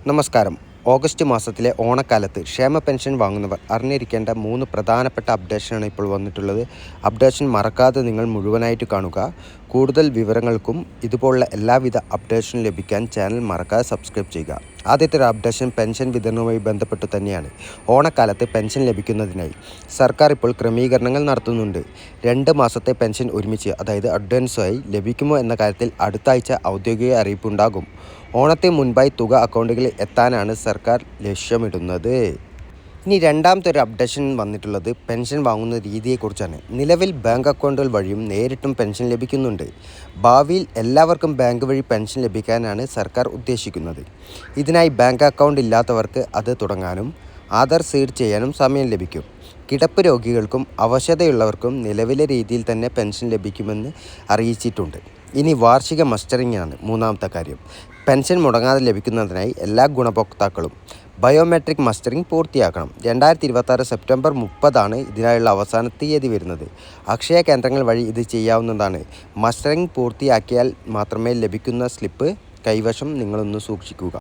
നമസ്കാരം. ഓഗസ്റ്റ് മാസത്തിലെ ഓണക്കാലത്ത് ക്ഷേമ പെൻഷൻ വാങ്ങുന്നവർ അറിഞ്ഞിരിക്കേണ്ട 3 പ്രധാനപ്പെട്ട അപ്ഡേഷനാണ് ഇപ്പോൾ വന്നിട്ടുള്ളത്. അപ്ഡേഷൻ മറക്കാതെ നിങ്ങൾ മുഴുവനായിട്ട് കാണുക. കൂടുതൽ വിവരങ്ങൾക്കും ഇതുപോലുള്ള എല്ലാവിധ അപ്ഡേഷനും ലഭിക്കാൻ ചാനൽ മറക്കാതെ സബ്സ്ക്രൈബ് ചെയ്യുക. ആദ്യത്തെ ഒരു അപ്ഡേഷൻ പെൻഷൻ വിതരണവുമായി ബന്ധപ്പെട്ട് തന്നെയാണ്. ഓണക്കാലത്ത് പെൻഷൻ ലഭിക്കുന്നതിനായി സർക്കാർ ഇപ്പോൾ ക്രമീകരണങ്ങൾ നടത്തുന്നുണ്ട്. 2 മാസത്തെ പെൻഷൻ ഒരുമിച്ച്, അതായത് അഡ്വാൻസായി ലഭിക്കുമോ എന്ന കാര്യത്തിൽ അടുത്ത ആഴ്ച ഔദ്യോഗിക അറിയിപ്പുണ്ടാകും. ഓണത്തിന് മുൻപായി തുക അക്കൗണ്ടുകളിൽ എത്താനാണ് സർക്കാർ ലക്ഷ്യമിടുന്നത്. ഇനി രണ്ടാമത്തെ ഒരു അപ്ഡേഷൻ വന്നിട്ടുള്ളത് പെൻഷൻ വാങ്ങുന്ന രീതിയെക്കുറിച്ചാണ്. നിലവിൽ ബാങ്ക് അക്കൗണ്ടുകൾ വഴിയും നേരിട്ടും പെൻഷൻ ലഭിക്കുന്നുണ്ട്. ഭാവിയിൽ എല്ലാവർക്കും ബാങ്ക് വഴി പെൻഷൻ ലഭിക്കാനാണ് സർക്കാർ ഉദ്ദേശിക്കുന്നത്. ഇതിനായി ബാങ്ക് അക്കൗണ്ട് ഇല്ലാത്തവർക്ക് അത് തുടങ്ങാനും ആധാർ സീഡ് ചെയ്യാനും സമയം ലഭിക്കും. കിടപ്പ് രോഗികൾക്കും അവശതയുള്ളവർക്കും നിലവിലെ രീതിയിൽ തന്നെ പെൻഷൻ ലഭിക്കുമെന്ന് അറിയിച്ചിട്ടുണ്ട്. ഇനി വാർഷിക മസ്റ്ററിംഗ് ആണ് മൂന്നാമത്തെ കാര്യം. പെൻഷൻ മുടങ്ങാതെ ലഭിക്കുന്നതിനായി എല്ലാ ഗുണഭോക്താക്കളും ബയോമെട്രിക് മസ്റ്ററിംഗ് പൂർത്തിയാക്കണം. 2026 സെപ്റ്റംബർ 30 ഇതിനായുള്ള അവസാന തീയതി വരുന്നത്. അക്ഷയ കേന്ദ്രങ്ങൾ വഴി ഇത് ചെയ്യാവുന്നതാണ്. മസ്റ്ററിംഗ് പൂർത്തിയാക്കിയാൽ മാത്രമേ ലഭിക്കുന്ന സ്ലിപ്പ് കൈവശം നിങ്ങളൊന്ന് സൂക്ഷിക്കുക.